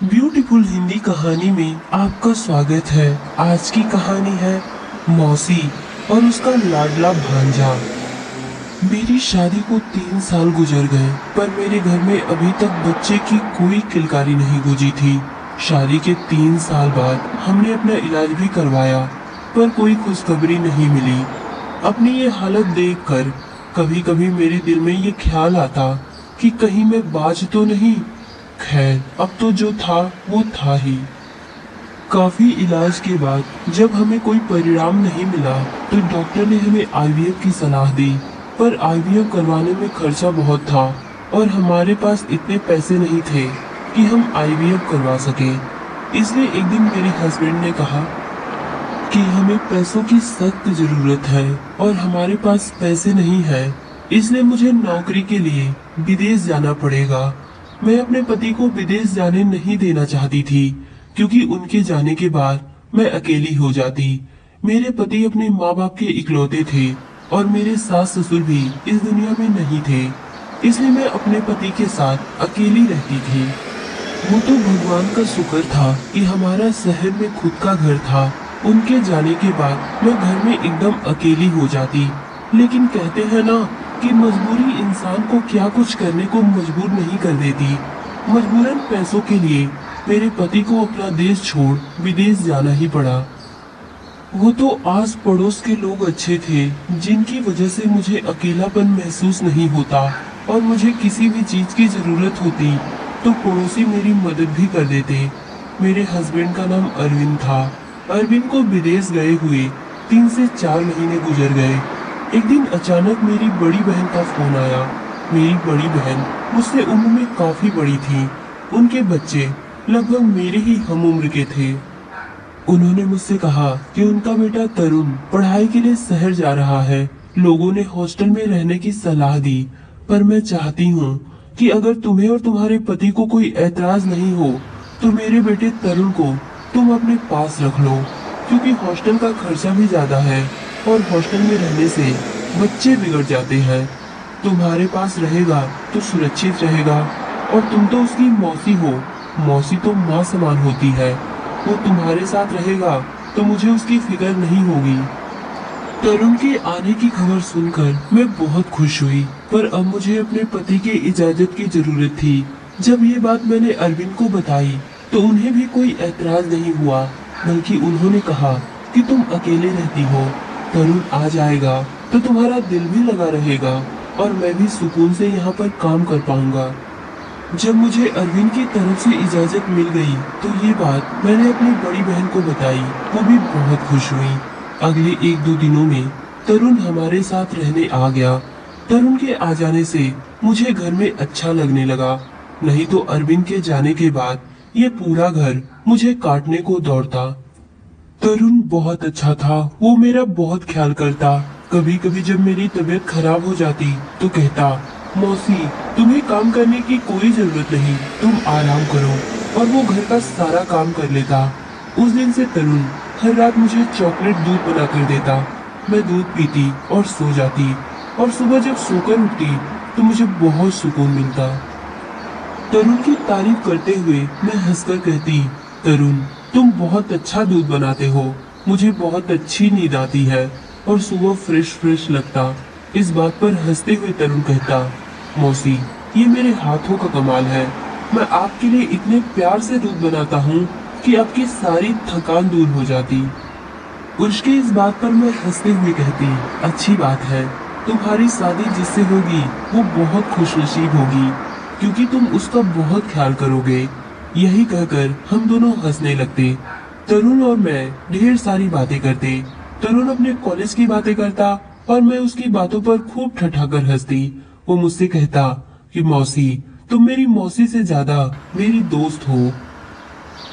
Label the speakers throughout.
Speaker 1: Beautiful Hindi कहानी में आपका स्वागत है। आज की कहानी है मौसी और उसका लाडला भांजा। मेरी शादी को 3 साल गुजर गए, पर मेरे घर में अभी तक बच्चे की कोई किलकारी नहीं गूंजी थी। शादी के 3 साल बाद हमने अपना इलाज भी करवाया, पर कोई खुशखबरी नहीं मिली। अपनी ये हालत देखकर कभी कभी मेरे दिल में ये ख्याल आता कि कहीं मैं बाज तो नहीं। खैर, अब तो जो था वो था ही। काफी इलाज के बाद जब हमें कोई परिणाम नहीं मिला तो डॉक्टर ने हमें आईवीएफ की सलाह दी, पर आईवीएफ करवाने में खर्चा बहुत था और हमारे पास इतने पैसे नहीं थे कि हम आईवीएफ करवा सके। इसलिए एक दिन मेरे हस्बैंड ने कहा कि हमें पैसों की सख्त जरूरत है और हमारे पास पैसे नहीं है, इसलिए मुझे नौकरी के लिए विदेश जाना पड़ेगा। मैं अपने पति को विदेश जाने नहीं देना चाहती थी, क्योंकि उनके जाने के बाद मैं अकेली हो जाती। मेरे पति अपने माँ बाप के इकलौते थे और मेरे सास ससुर भी इस दुनिया में नहीं थे, इसलिए मैं अपने पति के साथ अकेली रहती थी। वो तो भगवान का शुक्र था कि हमारा शहर में खुद का घर था। उनके जाने के बाद मैं घर में एकदम अकेली हो जाती। लेकिन कहते हैं ना कि मजबूरी इंसान को क्या कुछ करने को मजबूर नहीं कर देती। मजबूरन पैसों के लिए मेरे पति को अपना देश छोड़ विदेश जाना ही पड़ा। वो तो आस पड़ोस के लोग अच्छे थे, जिनकी वजह से मुझे अकेलापन महसूस नहीं होता, और मुझे किसी भी चीज की जरूरत होती तो पड़ोसी मेरी मदद भी कर देते। मेरे हस्बैंड का नाम अरविंद था। अरविंद को विदेश गए हुए 3 से 4 महीने गुजर गए। एक दिन अचानक मेरी बड़ी बहन का फोन आया। मेरी बड़ी बहन मुझसे उम्र में काफी बड़ी थी। उनके बच्चे लगभग मेरे ही हम उम्र के थे। उन्होंने मुझसे कहा कि उनका बेटा तरुण पढ़ाई के लिए शहर जा रहा है। लोगों ने हॉस्टल में रहने की सलाह दी, पर मैं चाहती हूँ कि अगर तुम्हें और तुम्हारे पति को कोई ऐतराज नहीं हो तो मेरे बेटे तरुण को तुम अपने पास रख लो, क्योंकि हॉस्टल का खर्चा भी ज्यादा है और हॉस्टल में रहने से बच्चे बिगड़ जाते हैं। तुम्हारे पास रहेगा तो सुरक्षित रहेगा, और तुम तो उसकी मौसी हो। मौसी तो माँ समान होती है। वो तुम्हारे साथ रहेगा तो मुझे उसकी फिक्र नहीं होगी। तरुण के आने की खबर सुनकर मैं बहुत खुश हुई, पर अब मुझे अपने पति की इजाजत की जरूरत थी। जब ये बात मैंने अरविंद को बताई तो उन्हें भी कोई ऐतराज नहीं हुआ, बल्कि उन्होंने कहा कि तुम अकेले रहती हो, तरुण आ जाएगा तो तुम्हारा दिल भी लगा रहेगा और मैं भी सुकून से यहाँ पर काम कर पाऊंगा। जब मुझे अरविंद की तरफ से इजाजत मिल गई तो ये बात मैंने अपनी बड़ी बहन को बताई। वो भी बहुत खुश हुई। अगले 1-2 दिनों में तरुण हमारे साथ रहने आ गया। तरुण के आ जाने से मुझे घर में अच्छा लगने लगा, नहीं तो अरविंद के जाने के बाद ये पूरा घर मुझे काटने को दौड़ता। तरुण बहुत अच्छा था। वो मेरा बहुत ख्याल करता। कभी कभी जब मेरी तबीयत खराब हो जाती तो कहता, मौसी तुम्हें काम करने की कोई जरूरत नहीं, तुम आराम करो, और वो घर का सारा काम कर लेता। उस दिन से तरुण हर रात मुझे चॉकलेट दूध बना कर देता। मैं दूध पीती और सो जाती, और सुबह जब सोकर उठती तो मुझे बहुत सुकून मिलता। तरुण की तारीफ करते हुए मैं हंसकर कहती, तरुण तुम बहुत अच्छा दूध बनाते हो, मुझे बहुत अच्छी नींद आती है और सुबह फ्रेश फ्रेश लगता। इस बात पर हंसते हुए तरुण कहता, मौसी ये मेरे हाथों का कमाल है। मैं आपके लिए इतने प्यार से दूध बनाता हूँ कि आपकी सारी थकान दूर हो जाती। उसके इस बात पर मैं हंसते हुए कहती, अच्छी बात है, तुम्हारी शादी जिससे होगी वो बहुत खुशनसीब होगी, क्योंकि तुम उसका बहुत ख्याल करोगे। यही कहकर हम दोनों हंसने लगते। तरुण और मैं ढेर सारी बातें करते। तरुण अपने कॉलेज की बातें करता और मैं उसकी बातों पर खूब ठठाकर हंसती। वो मुझसे कहता कि मौसी तुम मेरी मौसी से ज्यादा मेरी दोस्त हो।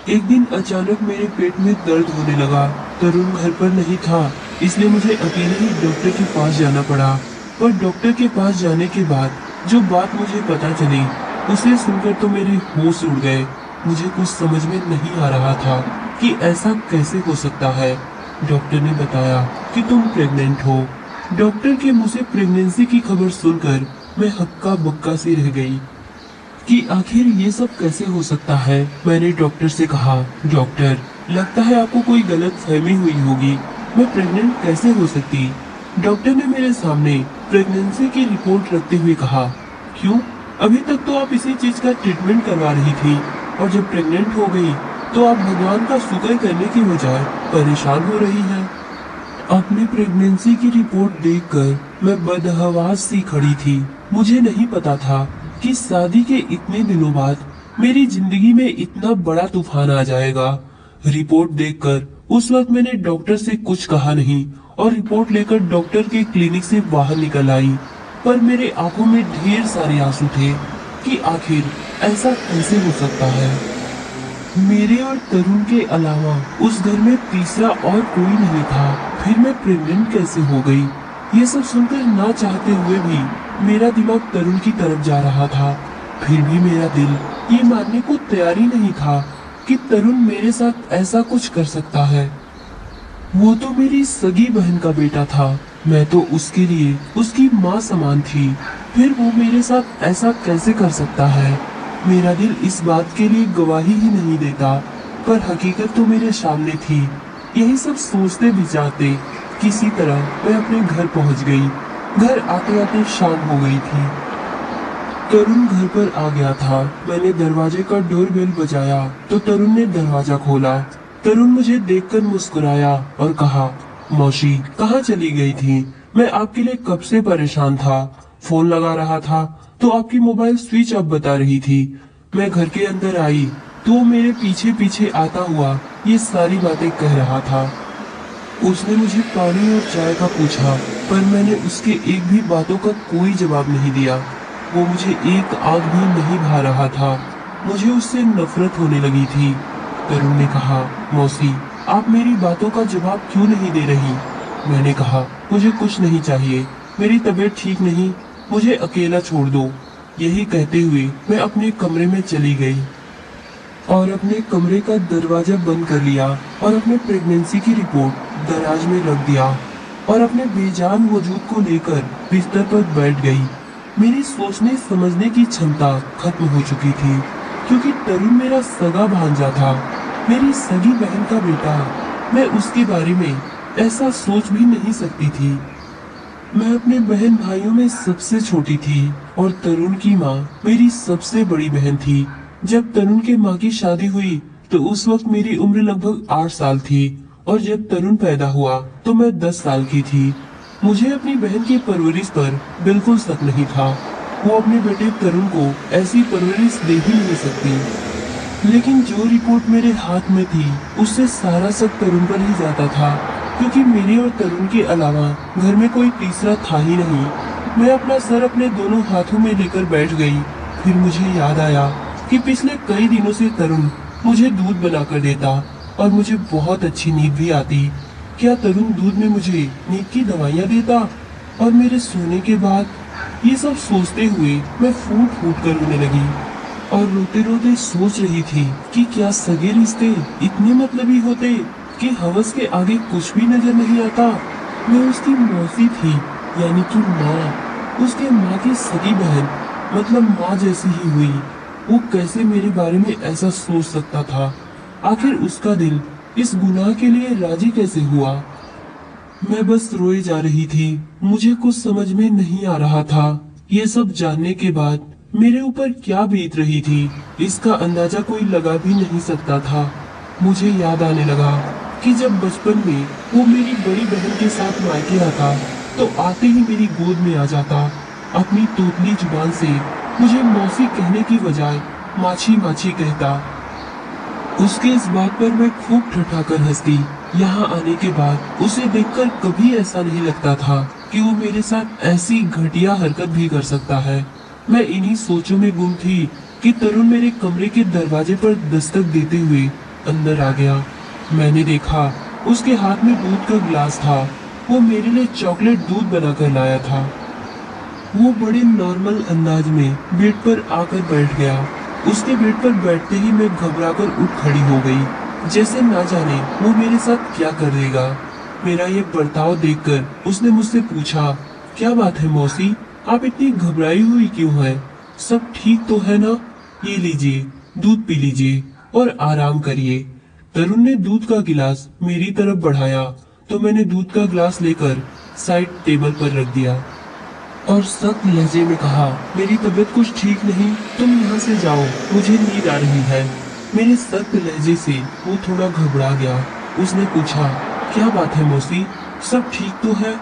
Speaker 1: एक दिन अचानक मेरे पेट में दर्द होने लगा। तरुण घर पर नहीं था, इसलिए मुझे अकेले ही डॉक्टर के पास जाना पड़ा। पर डॉक्टर के पास जाने के बाद जो बात मुझे पता चली उसे सुनकर तो मेरे होश उड़ गए। मुझे कुछ समझ में नहीं आ रहा था कि ऐसा कैसे हो सकता है। डॉक्टर ने बताया कि तुम प्रेग्नेंट हो। डॉक्टर के मुंह से प्रेगनेंसी की खबर सुनकर मैं हक्का बक्का सी रह गई। कि आखिर ये सब कैसे हो सकता है। मैंने डॉक्टर से कहा, डॉक्टर, लगता है आपको कोई गलत फहमी हुई होगी, मैं प्रेग्नेंट कैसे हो सकती। डॉक्टर ने मेरे सामने प्रेगनेंसी की रिपोर्ट रखते हुए कहा, क्यों, अभी तक तो आप इसी चीज का ट्रीटमेंट करवा रही थी और जब प्रेग्नेंट हो गई तो आप भगवान का शुक्र करने की बजाय परेशान हो रही हैं। अपनी प्रेगनेंसी की रिपोर्ट देखकर मैं बदहवास सी खड़ी थी। मुझे नहीं पता था कि शादी के इतने दिनों बाद मेरी जिंदगी में इतना बड़ा तूफान आ जाएगा। रिपोर्ट देखकर उस वक्त मैंने डॉक्टर से कुछ कहा नहीं और रिपोर्ट लेकर डॉक्टर के क्लिनिक से बाहर निकल आई। पर मेरे आंखों में ढेर सारे आंसू थे कि आखिर ऐसा कैसे हो सकता है। मेरे और तरुण के अलावा उस घर में तीसरा और कोई नहीं था। फिर मैं प्रेग्नेंट कैसे हो गई? ये सब सुनकर ना चाहते हुए भी मेरा दिमाग तरुण की तरफ जा रहा था। फिर भी मेरा दिल ये मानने को तैयार ही नहीं था कि तरुण मेरे साथ ऐसा कुछ कर सकता है। वो तो मेरी सगी बहन का बेटा था। मैं तो उसके लिए उसकी माँ समान थी। फिर वो मेरे साथ ऐसा कैसे कर सकता है? मेरा दिल इस बात के लिए गवाही ही नहीं देता, पर हकीकत तो मेरे सामने थी। यही सब सोचते विचारते किसी तरह मैं अपने घर पहुंच गई। घर आते आते शाम हो गई थी। तरुण घर पर आ गया था। मैंने दरवाजे का डोरबेल बजाया तो तरुण ने दरवाजा खोला। तरुण मुझे देखकर मुस्कुराया और कहा, मौसी कहाँ चली गई थी? मैं आपके लिए कब से परेशान था। फोन लगा रहा था तो आपकी मोबाइल स्विच ऑफ बता रही थी। मैं घर के अंदर आई तो वो मेरे पीछे पीछे आता हुआ ये सारी बातें कह रहा था। उसने मुझे पानी और चाय का पूछा, पर मैंने उसके एक भी बातों का कोई जवाब नहीं दिया। वो मुझे एक आग भी नहीं भा रहा था। मुझे उससे नफरत होने लगी थी। तरुण ने कहा, मौसी आप मेरी बातों का जवाब क्यों नहीं दे रही? मैंने कहा, मुझे कुछ नहीं चाहिए, मेरी तबीयत ठीक नहीं, मुझे अकेला छोड़ दो। यही कहते हुए मैं अपने कमरे में चली गई और अपने कमरे का दरवाजा बंद कर लिया और अपने प्रेगनेंसी की रिपोर्ट दराज में रख दिया और अपने बेजान वजूद को लेकर बिस्तर पर बैठ गई। मेरी सोचने समझने की क्षमता खत्म हो चुकी थी, क्योंकि तरुण मेरा सगा भांजा था, मेरी सगी बहन का बेटा। मैं उसके बारे में ऐसा सोच भी नहीं सकती थी। मैं अपने बहन भाइयों में सबसे छोटी थी और तरुण की माँ मेरी सबसे बड़ी बहन थी। जब तरुण के माँ की शादी हुई तो उस वक्त मेरी उम्र लगभग 8 साल थी और जब तरुण पैदा हुआ तो मैं 10 साल की थी। मुझे अपनी बहन की परवरिश पर बिल्कुल शक नहीं था। वो अपने बेटे तरुण को ऐसी परवरिश दे ही नहीं सकती। लेकिन जो रिपोर्ट मेरे हाथ में थी उससे सारा शक तरुण पर ही जाता था, क्योंकि मेरे और तरुण के अलावा घर में कोई तीसरा था ही नहीं। मैं अपना सर अपने दोनों हाथों में लेकर बैठ गई। फिर मुझे याद आया कि पिछले कई दिनों से तरुण मुझे दूध बनाकर देता और मुझे बहुत अच्छी नींद भी आती। क्या तरुण दूध में मुझे नींद की दवाइयाँ देता? और मेरे सोने के बाद ये सब सोचते हुए मैं फूट फूट कर रोने लगी और रोते रोते सोच रही थी कि क्या सगे रिश्ते इतने मतलबी होते कि हवस के आगे कुछ भी नजर नहीं आता। मैं उसकी मौसी थी, यानी कि माँ, उसके माँ की सगी बहन, मतलब माँ जैसी ही हुई। वो कैसे मेरे बारे में ऐसा सोच सकता था? आखिर उसका दिल इस गुनाह के लिए राजी कैसे हुआ? मैं बस रोए जा रही थी। मुझे कुछ समझ में नहीं आ रहा था। ये सब जानने के बाद मेरे ऊपर क्या बीत रही थी, इसका अंदाजा कोई लगा भी नहीं सकता था। मुझे याद आने लगा कि जब बचपन में वो मेरी बड़ी बहन के साथ मायके आता तो आते ही मेरी गोद में आ जाता। अपनी तोतली जुबान से मुझे मौसी कहने की बजाय माछी माछी कहता। उसके इस बात पर मैं खूब ठठाकर हंसती। यहाँ आने के बाद उसे देखकर कभी ऐसा नहीं लगता था कि वो मेरे साथ ऐसी घटिया हरकत भी कर सकता है। मैं इन्हीं सोचों में गुम थी कि तरुण मेरे कमरे के दरवाजे पर दस्तक देते हुए अंदर आ गया। मैंने देखा उसके हाथ में दूध का गिलास था। वो मेरे लिए चॉकलेट दूध बनाकर लाया था। वो बड़े नॉर्मल अंदाज में बेड पर आकर बैठ गया। उसके बेड पर बैठते ही मैं घबराकर उठ खड़ी हो गई, जैसे ना जाने वो मेरे साथ क्या कर देगा। मेरा ये बर्ताव देखकर उसने मुझसे पूछा, क्या बात है मौसी, आप इतनी घबराई हुई क्यों हैं? सब ठीक तो है ना? ये लीजिए, दूध पी लीजिए और आराम करिए। तरुण ने दूध का गिलास मेरी तरफ बढ़ाया तो मैंने दूध का गिलास लेकर साइड टेबल पर रख दिया और सख्त लहजे में कहा, मेरी तबीयत कुछ ठीक नहीं, तुम यहाँ से जाओ, मुझे नींद आ रही है। मेरे सख्त लहजे से वो थोड़ा घबरा गया। उसने पूछा, क्या बात है मौसी, सब ठीक तो है,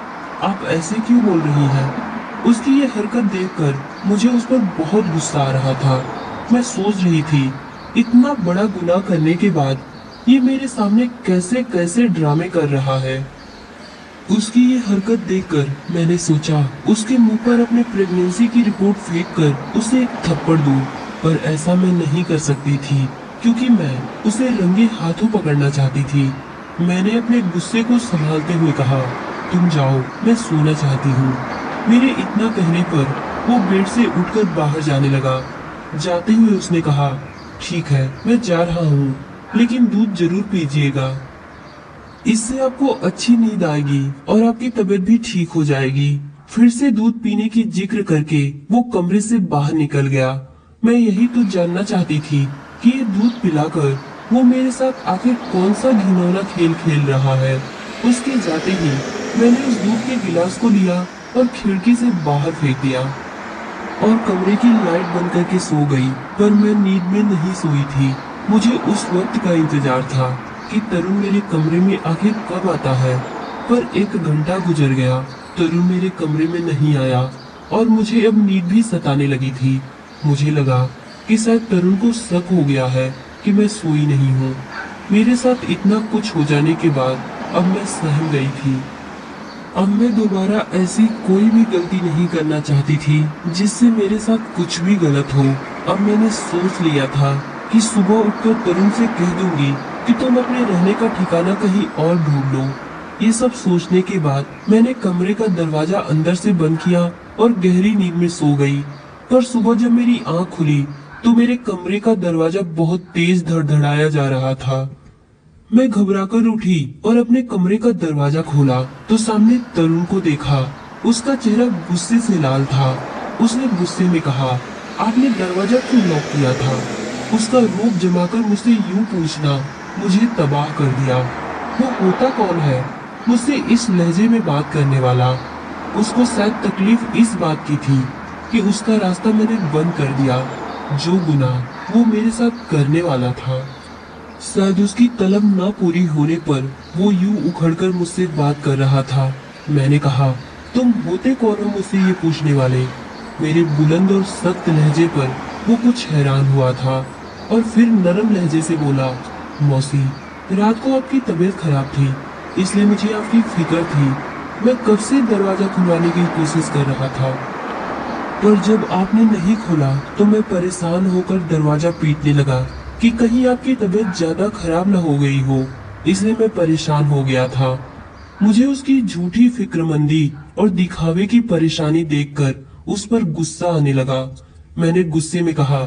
Speaker 1: आप ऐसे क्यों बोल रही हैं? उसकी ये हरकत देखकर मुझे उस पर बहुत गुस्सा आ रहा था। मैं सोच रही थी, इतना बड़ा गुनाह करने के बाद ये मेरे सामने कैसे कैसे ड्रामे कर रहा है। उसकी ये हरकत देखकर मैंने सोचा उसके मुंह पर अपने प्रेगनेंसी की रिपोर्ट फेंक कर उसे एक थप्पड़ दूं, पर ऐसा मैं नहीं कर सकती थी क्योंकि मैं उसे रंगे हाथों पकड़ना चाहती थी। मैंने अपने गुस्से को संभालते हुए कहा, तुम जाओ, मैं सोना चाहती हूँ। मेरे इतना कहने पर वो बेड से उठकर बाहर जाने लगा। जाते हुए उसने कहा, ठीक है, मैं जा रहा हूँ, लेकिन दूध जरूर पीजिएगा, इससे आपको अच्छी नींद आएगी और आपकी तबीयत भी ठीक हो जाएगी। फिर से दूध पीने की जिक्र करके वो कमरे से बाहर निकल गया। मैं यही तो जानना चाहती थी कि ये दूध पिलाकर वो मेरे साथ आखिर कौन सा घिनौना खेल खेल रहा है। उसके जाते ही मैंने उस दूध के गिलास को लिया और खिड़की से बाहर फेंक दिया और कमरे की लाइट बंद करके सो गई। पर मैं नींद में नहीं सोई थी। मुझे उस वक्त का इंतजार था कि तरुण मेरे कमरे में आखिर कब आता है। पर 1 घंटा गुजर गया, तरुण मेरे कमरे में नहीं आया और मुझे अब नींद भी सताने लगी थी। मुझे लगा कि शायद तरुण को शक हो गया है कि मैं सोई नहीं हूँ। मेरे साथ इतना कुछ हो जाने के बाद अब मैं सहम गई थी। अब मैं दोबारा ऐसी कोई भी गलती नहीं करना चाहती थी जिससे मेरे साथ कुछ भी गलत हो। अब मैंने सोच लिया था कि सुबह उठकर तरुण से कह दूंगी कि तुम अपने रहने का ठिकाना कहीं और ढूंढ लो। ये सब सोचने के बाद मैंने कमरे का दरवाजा अंदर से बंद किया और गहरी नींद में सो गई। पर सुबह जब मेरी आंख खुली तो मेरे कमरे का दरवाजा बहुत तेज धड़धड़ाया जा रहा था। मैं घबराकर उठी और अपने कमरे का दरवाजा खोला तो सामने तरुण को देखा। उसका चेहरा गुस्से से लाल था। उसने गुस्से में कहा, आपने दरवाजा क्यों लॉक किया था? उसका रूप जमाकर मुझसे यूं पूछना मुझे तबाह कर दिया। वो होता कौन है मुझसे इस लहजे में बात करने वाला? उसको शायद तकलीफ इस बात की थी कि उसका रास्ता मैंने बंद कर दिया। जो गुनाह वो मेरे साथ करने वाला था, शायद उसकी तलब ना पूरी होने पर वो यूं उखड़कर मुझसे बात कर रहा था। मैंने कहा, तुम होते कौन हो मुझसे ये पूछने वाले? मेरे बुलंद और सख्त लहजे पर वो कुछ हैरान हुआ था और फिर नरम लहजे से बोला, मौसी, रात को आपकी तबीयत खराब थी, इसलिए मुझे आपकी फिक्र थी। मैं कब से दरवाजा खुलवाने की कोशिश कर रहा था, पर जब आपने नहीं खोला तो मैं परेशान होकर दरवाजा पीटने लगा कि कहीं आपकी तबीयत ज्यादा खराब न हो गई हो। इसलिए मैं परेशान हो गया था। मुझे उसकी झूठी फिक्रमंदी और दिखावे की परेशानी देखकर उस पर गुस्सा आने लगा। मैंने गुस्से में कहा,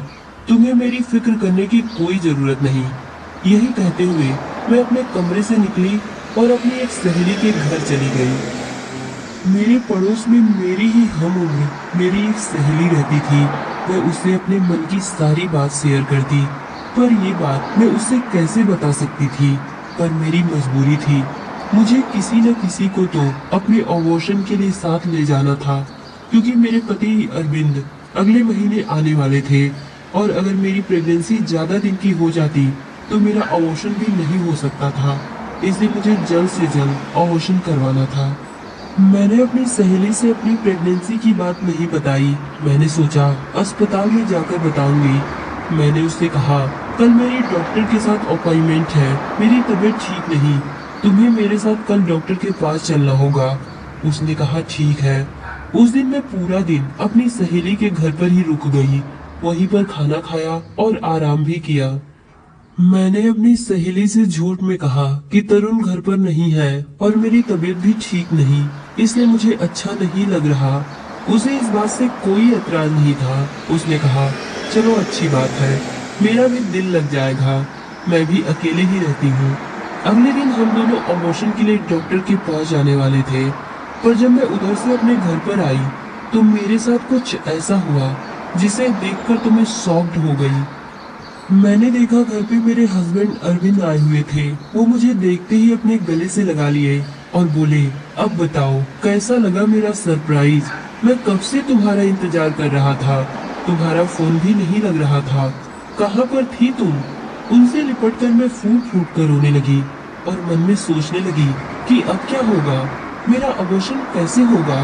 Speaker 1: तुम्हें मेरी फिक्र करने की कोई जरूरत नहीं। यही कहते हुए मैं अपने कमरे से निकली और अपनी एक सहेली के घर चली गई। मेरे पड़ोस में मेरी ही हम उम्र मेरी एक सहेली रहती थी। मैं उससे अपने मन की सारी बात शेयर करती, पर ये बात मैं उससे कैसे बता सकती थी? पर मेरी मजबूरी थी। मुझे किसी न किसी को तो अपने अबॉर्शन के लिए साथ ले जाना था, क्योंकि मेरे पति अरविंद अगले महीने आने वाले थे और अगर मेरी प्रेगनेंसी ज्यादा दिन की हो जाती तो मेरा अबॉर्शन भी नहीं हो सकता था। इसलिए मुझे जल्द से जल्द अबॉर्शन करवाना था। मैंने अपनी सहेली से अपनी प्रेगनेंसी की बात नहीं बताई। मैंने सोचा अस्पताल में जाकर बताऊंगी। मैंने उससे कहा, कल मेरी डॉक्टर के साथ अपॉइंटमेंट है, मेरी तबीयत ठीक नहीं, तुम्हें मेरे साथ कल डॉक्टर के पास चलना होगा। उसने कहा, ठीक है। उस दिन मैं पूरा दिन अपनी सहेली के घर पर ही रुक गई। वहीं पर खाना खाया और आराम भी किया। मैंने अपनी सहेली से झूठ में कहा कि तरुण घर पर नहीं है और मेरी तबीयत भी ठीक नहीं, इसलिए मुझे अच्छा नहीं लग रहा। उसे इस बात से कोई एतराज नहीं था। उसने कहा, चलो अच्छी बात है, मेरा भी दिल लग जाएगा, मैं भी अकेले ही रहती हूँ। अगले दिन हम दोनों अबॉर्शन के लिए डॉक्टर के पास जाने वाले थे, पर जब मैं उधर से अपने घर पर आई तो मेरे साथ कुछ ऐसा हुआ जिसे देखकर तो मैं शॉक्ड हो गई। मैंने देखा घर पे मेरे हस्बैंड अरविंद आए हुए थे। वो मुझे देखते ही अपने गले से लगा लिए और बोले, अब बताओ कैसा लगा मेरा सरप्राइज। मैं कब से तुम्हारा इंतजार कर रहा था, तुम्हारा फोन भी नहीं लग रहा था, कहाँ पर थी तुम। उनसे लिपट कर मैं फूट फूट कर रोने लगी और मन में सोचने लगी कि अब क्या होगा, मेरा अबॉर्शन कैसे होगा।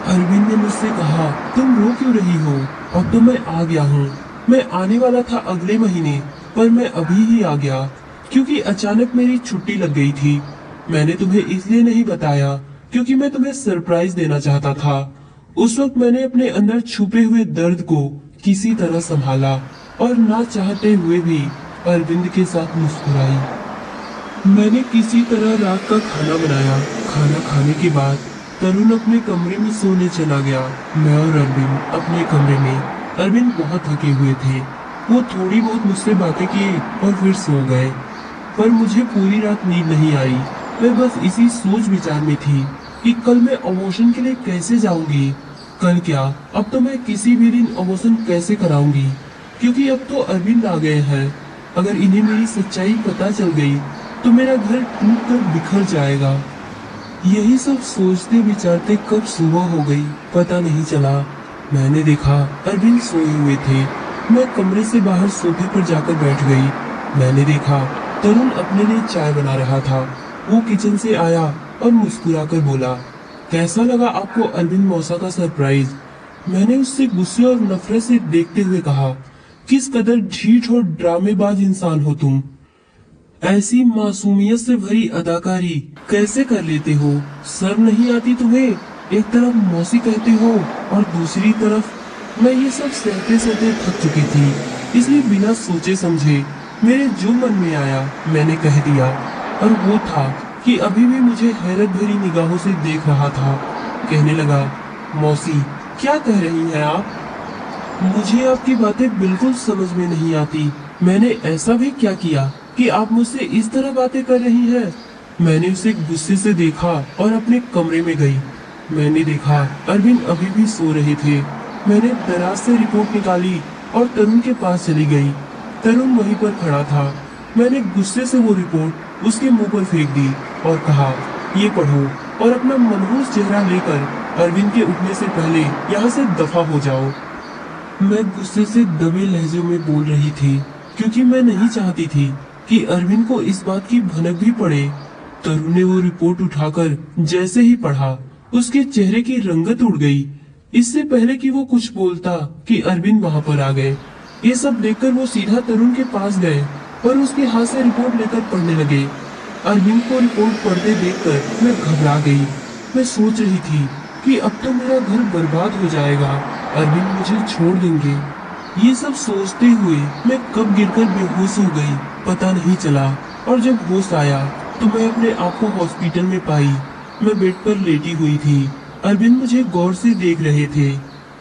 Speaker 1: अरविंद ने मुझसे कहा, तुम रो क्यों रही हो, अब तो मैं आ गया हूँ। मैं आने वाला था अगले महीने, पर मैं अभी ही आ गया क्योंकि अचानक मेरी छुट्टी लग गई थी। मैंने तुम्हें इसलिए नहीं बताया क्योंकि मैं तुम्हें सरप्राइज देना चाहता था। उस वक्त मैंने अपने अंदर छुपे हुए दर्द को किसी तरह संभाला और ना चाहते हुए भी अरविंद के साथ मुस्कुराई। मैंने किसी तरह रात का खाना बनाया। खाना खाने के बाद तरुण अपने कमरे में सोने चला गया। मैं और अरविंद अपने कमरे में। अरविंद बहुत थके हुए थे। वो थोड़ी बहुत मुझसे बातें किए और फिर सो गए। पर मुझे पूरी रात नींद नहीं आई। मैं बस इसी सोच विचार में थी कि कल मैं अबॉर्शन के लिए कैसे जाऊंगी। कल क्या, अब तो मैं किसी भी दिन अबॉर्शन कैसे कराऊंगी, क्योंकि अब तो अरविंद आ गए हैं। अगर इन्हें मेरी सच्चाई पता चल गई तो मेरा घर टूट कर बिखर जाएगा। यही सब सोचते विचारते कब सुबह हो गई पता नहीं चला। मैंने देखा अरविंद सोए हुए थे। मैं कमरे से बाहर सोफे पर जाकर बैठ गई। मैंने देखा तरुण अपने लिए चाय बना रहा था। वो किचन से आया और मुस्कुराकर बोला, कैसा लगा आपको अरविंद मौसा का सरप्राइज। मैंने उससे गुस्से और नफरत से देखते हुए कहा, किस कदर ढीठ और ड्रामेबाज इंसान हो तुम। ऐसी मासूमियत से भरी अदाकारी कैसे कर लेते हो, शर्म नहीं आती तुम्हें। एक तरफ मौसी कहते हो और दूसरी तरफ। मैं ये सब सहते सहते थक चुकी थी, इसलिए बिना सोचे समझे मेरे जो मन में आया मैंने कह दिया। और वो था कि अभी भी मुझे हैरत भरी निगाहों से देख रहा था। कहने लगा, मौसी क्या कह रही हैं आप। मुझे आपकी बातें बिल्कुल समझ में नहीं आती। मैंने ऐसा भी क्या किया कि आप मुझसे इस तरह बातें कर रही हैं। मैंने उसे गुस्से से देखा और अपने कमरे में गई। मैंने देखा अरविंद अभी भी सो रहे थे। मैंने दराज से रिपोर्ट निकाली और तरुण के पास चली गई। तरुण वहीं पर खड़ा था। मैंने गुस्से से वो रिपोर्ट उसके मुंह पर फेंक दी और कहा, ये पढ़ो और अपना मनहूस चेहरा लेकर अरविंद के उठने से पहले यहाँ से दफा हो जाओ। मैं गुस्से से दबे लहजे में बोल रही थी क्योंकि मैं नहीं चाहती थी कि अरविंद को इस बात की भनक भी पड़े। तरुण ने वो रिपोर्ट उठाकर जैसे ही पढ़ा, उसके चेहरे की रंगत उड़ गई। इससे पहले कि वो कुछ बोलता कि अरविंद वहां पर आ गए। ये सब देखकर वो सीधा तरुण के पास गए और उसके हाथ से रिपोर्ट लेकर पढ़ने लगे। अरविंद को रिपोर्ट पढ़ते देखकर मैं घबरा गई। मैं सोच रही थी कि अब तो मेरा घर बर्बाद हो जाएगा, अरविंद मुझे छोड़ देंगे। ये सब सोचते हुए मैं कब गिरकर बेहोश हो गई पता नहीं चला। और जब होश आया तो मैं अपने आप को हॉस्पिटल में पाई। मैं बेड पर लेटी हुई थी। अरविंद मुझे गौर से देख रहे थे।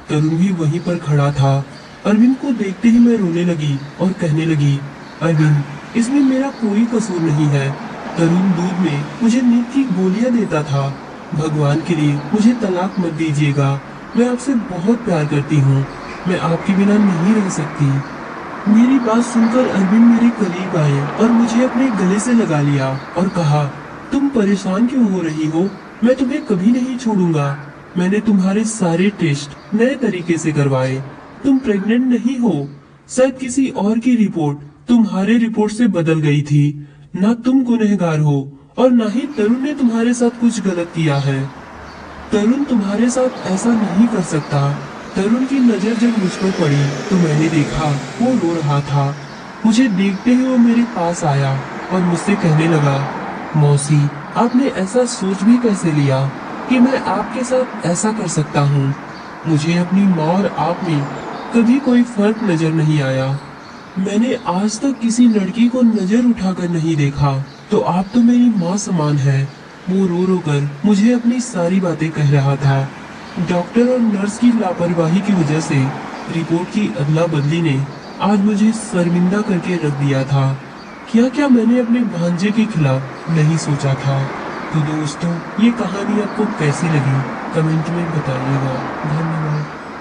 Speaker 1: तरुण भी वहीं पर खड़ा था। अरविंद को देखते ही मैं रोने लगी और कहने लगी, अरविंद इसमें मेरा कोई कसूर नहीं है। तरुण दूध में मुझे नींद की गोलियां देता था। भगवान के लिए मुझे तलाक मत दीजिएगा। मैं आपसे बहुत प्यार करती हूँ। मैं आपके बिना नहीं रह सकती। मेरी बात सुनकर अरविंद मेरे करीब आए और मुझे अपने गले से लगा लिया और कहा, तुम परेशान क्यों हो रही हो, मैं तुम्हें कभी नहीं छोड़ूंगा। मैंने तुम्हारे सारे टेस्ट नए तरीके से करवाए। तुम प्रेग्नेंट नहीं हो। शायद किसी और की रिपोर्ट तुम्हारे रिपोर्ट से बदल गई थी। ना तुम गुनहगार हो और ना ही तरुण ने तुम्हारे साथ कुछ गलत किया है। तरुण तुम्हारे साथ ऐसा नहीं कर सकता। तरुण की नजर जब मुझ पर पड़ी तो मैंने देखा वो रो रहा था। मुझे देखते ही वो मेरे पास आया और मुझसे कहने लगा, मौसी आपने ऐसा सोच भी कैसे लिया कि मैं आपके साथ ऐसा कर सकता हूँ। मुझे अपनी माँ और आप में कभी कोई फर्क नजर नहीं आया। मैंने आज तक किसी लड़की को नजर उठाकर नहीं देखा, तो आप तो मेरी माँ समान है। वो रो रो कर मुझे अपनी सारी बातें कह रहा था। डॉक्टर और नर्स की लापरवाही की वजह से रिपोर्ट की अदला बदली ने आज मुझे शर्मिंदा करके रख दिया था। क्या क्या मैंने अपने भांजे के खिलाफ नहीं सोचा था। तो दोस्तों, ये कहानी आपको कैसी लगी कमेंट में बताइएगा। धन्यवाद।